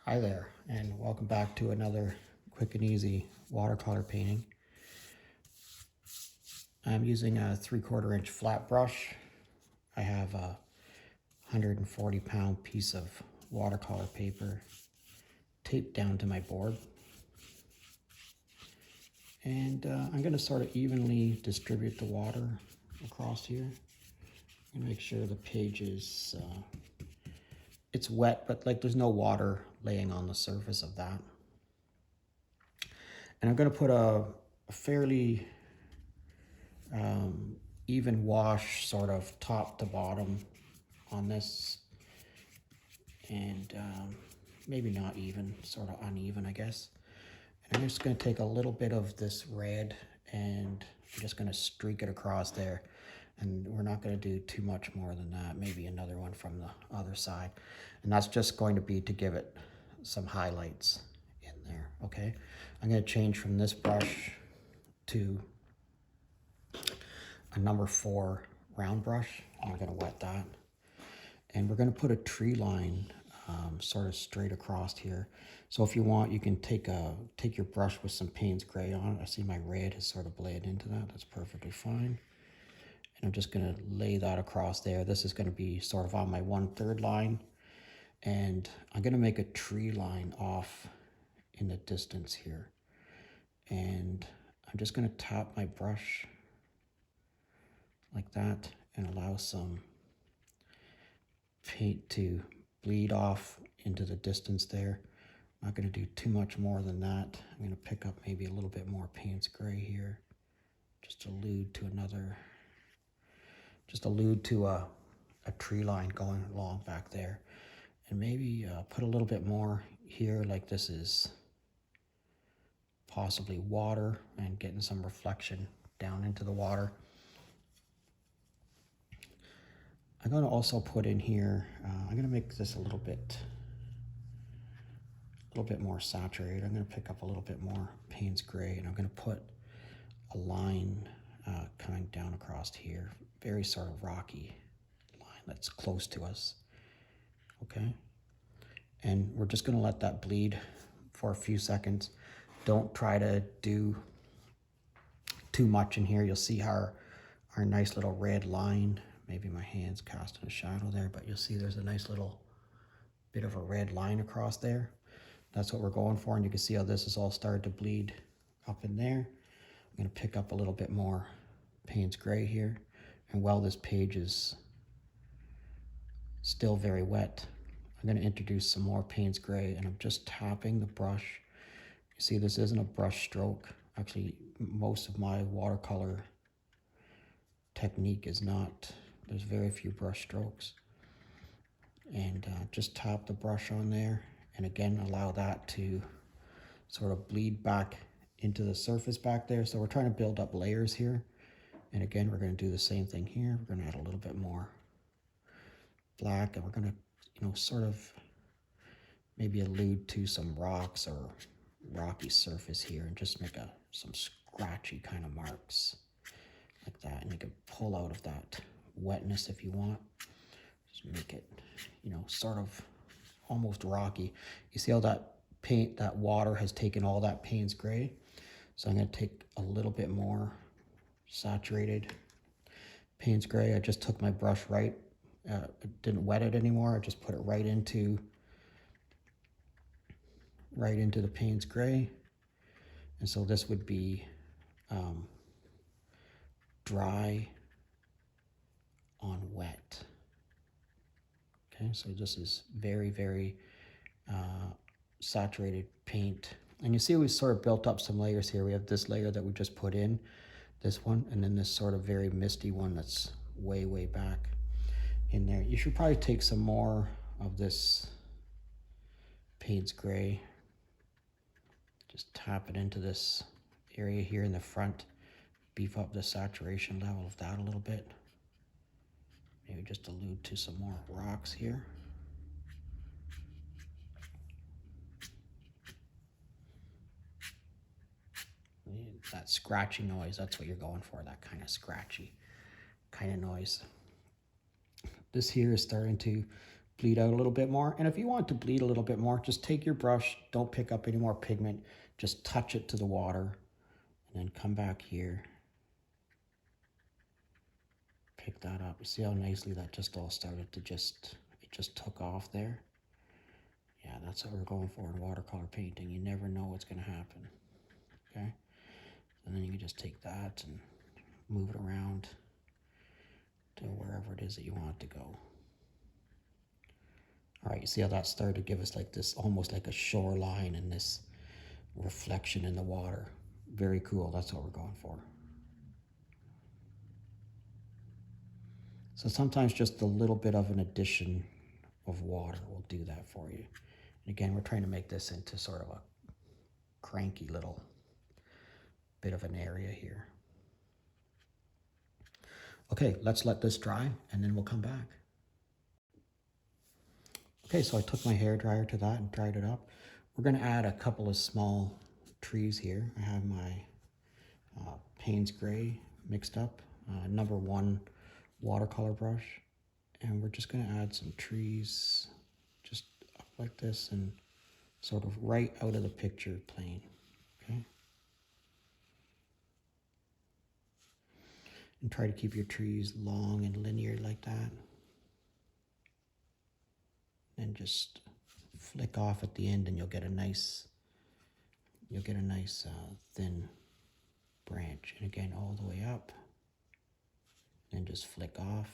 Hi there, and welcome back to another quick and easy watercolor painting. I'm using a 3/4 inch flat brush. I have a 140-pound piece of watercolor paper taped down to my board. And I'm going to sort of evenly distribute the water across here. And make sure the page is, it's wet, but like there's no water laying on the surface of that. And I'm going to put a fairly even wash sort of top to bottom on this, and maybe not even, sort of uneven, I guess. And I'm just going to take a little bit of this red and I'm just going to streak it across there, and we're not going to do too much more than that. Maybe another one from the other side, and that's just going to be to give it some highlights in there. Okay, I'm going to change from this brush to a number 4 round brush. I'm going to wet that, and we're going to put a tree line sort of straight across here. So if you want, you can take your brush with some Payne's gray on it. I see my red has sort of bled into that. That's perfectly fine. And I'm just going to lay that across there. This is going to be sort of on my 1/3 line, and I'm going to make a tree line off in the distance here, and I'm just going to tap my brush like that and allow some paint to bleed off into the distance there. I'm not going to do too much more than that. I'm going to pick up maybe a little bit more Payne's gray here, just allude to a tree line going along back there, and maybe put a little bit more here, like this is possibly water, and getting some reflection down into the water. I'm going to also put in here, I'm going to make this a little bit more saturated. I'm going to pick up a little bit more Payne's gray, and I'm going to put a line coming down across here, very sort of rocky line that's close to us. Okay, and we're just going to let that bleed for a few seconds. Don't try to do too much in here. You'll see our nice little red line. Maybe my hand's casting a shadow there, but you'll see there's a nice little bit of a red line across there. That's what we're going for, and you can see how this is all started to bleed up in there. I'm going to pick up a little bit more Payne's gray here, and while this page is still very wet, I'm going to introduce some more Payne's gray, and I'm just tapping the brush. You see, this isn't a brush stroke. Actually, most of my watercolor technique is not, there's very few brush strokes. And just tap the brush on there, and again allow that to sort of bleed back into the surface back there. So we're trying to build up layers here, and again we're going to do the same thing here. We're going to add a little bit more black, and we're going to sort of maybe allude to some rocks or rocky surface here, and just make some scratchy kind of marks like that. And you can pull out of that wetness if you want. Just make it, sort of almost rocky. You see how that water has taken all that Payne's gray? So I'm going to take a little bit more saturated Payne's gray. I just took my brush didn't wet it anymore. I just put it right into the Payne's gray. And so this would be dry on wet. Okay, so this is very, very saturated paint. And you see we sort of built up some layers here. We have this layer that we just put in, this one, and then this sort of very misty one that's way, way back in there. You should probably take some more of this Payne's gray. Just tap it into this area here in the front. Beef up the saturation level of that a little bit. Maybe just allude to some more rocks here. That scratchy noise, that's what you're going for, that kind of scratchy kind of noise. This here is starting to bleed out a little bit more. And if you want to bleed a little bit more, just take your brush, don't pick up any more pigment, just touch it to the water, and then come back here. Pick that up. You see how nicely that just all started to it just took off there? Yeah, that's what we're going for in watercolor painting. You never know what's going to happen. Okay? And then you can just take that and move it around to wherever it is that you want it to go. All right, you see how that started to give us like this, almost like a shoreline and this reflection in the water. Very cool. That's what we're going for. So sometimes just a little bit of an addition of water will do that for you. And again, we're trying to make this into sort of a cranky little bit of an area here. Okay, let's let this dry and then we'll come back. Okay, so I took my hairdryer to that and dried it up. We're going to add a couple of small trees here. I have my Payne's Gray mixed up, number 1 watercolor brush, and we're just going to add some trees just up like this and sort of right out of the picture plane. Okay, and try to keep your trees long and linear like that, and just flick off at the end and you'll get a nice thin branch. And again, all the way up, and just flick off.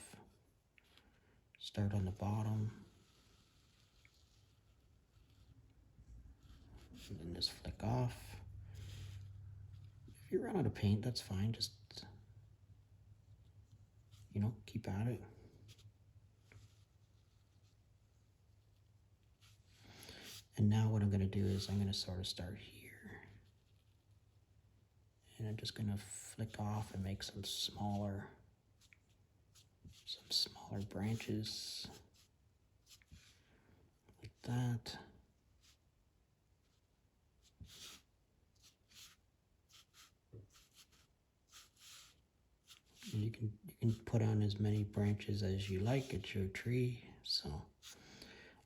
Start on the bottom, and then just flick off. If you run out of paint, that's fine. Just, keep at it. And now what I'm going to do is I'm going to sort of start here. And I'm just going to flick off and make some smaller branches like that. And you can put on as many branches as you like. It's your tree. So I'm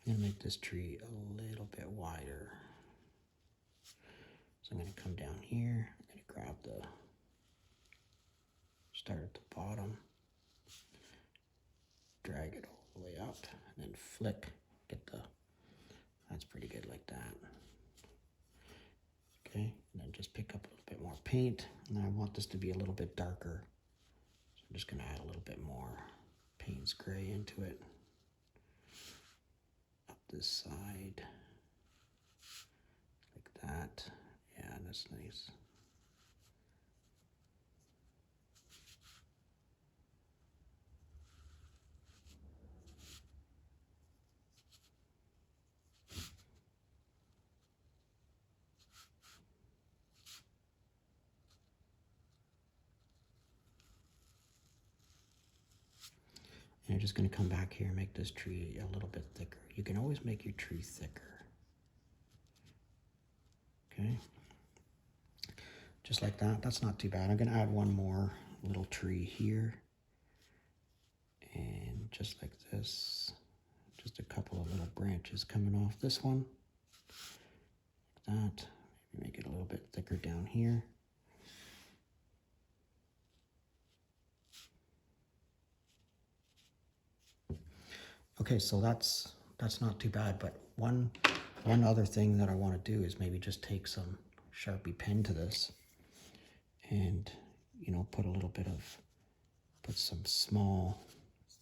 going to make this tree a little bit wider. So I'm going to come down here. I'm going to grab start at the bottom, drag it all the way up, and then flick. That's pretty good like that. Okay, and then just pick up a little bit more paint. And I want this to be a little bit darker. So I'm just going to add a little bit more Payne's Gray into it. Up this side, like that. Yeah, that's nice. And you're just going to come back here and make this tree a little bit thicker. You can always make your tree thicker. Okay. Just like that. That's not too bad. I'm going to add one more little tree here. And just like this. Just a couple of little branches coming off this one. Like that. Maybe make it a little bit thicker down here. Okay, so that's not too bad, but one other thing that I want to do is maybe just take some Sharpie pen to this and, put some small,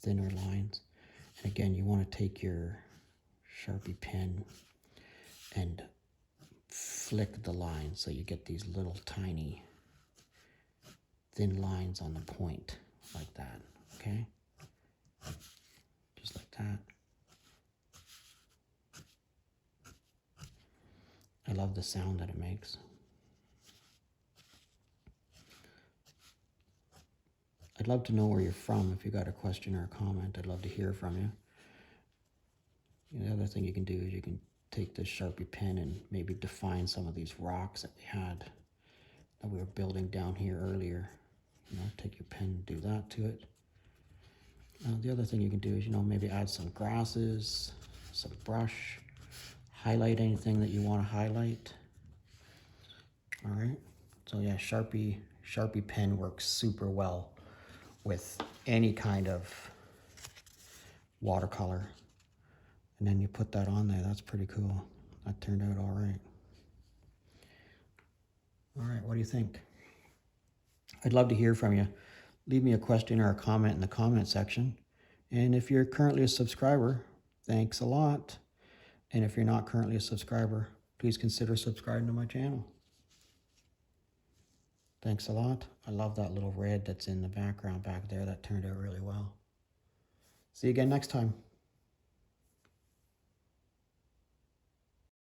thinner lines. And again, you want to take your Sharpie pen and flick the lines so you get these little tiny thin lines on the point like that, okay? Just like that. I love the sound that it makes. I'd love to know where you're from. If you got a question or a comment, I'd love to hear from you. The other thing you can do is you can take this Sharpie pen and maybe define some of these rocks that we were building down here earlier. Take your pen and do that to it. The other thing you can do is, maybe add some grasses, some brush, highlight anything that you want to highlight. All right. So yeah, Sharpie pen works super well with any kind of watercolor. And then you put that on there. That's pretty cool. That turned out all right. All right, what do you think? I'd love to hear from you. Leave me a question or a comment in the comment section. And if you're currently a subscriber, thanks a lot. And if you're not currently a subscriber, please consider subscribing to my channel. Thanks a lot. I love that little red that's in the background back there. That turned out really well. See you again next time.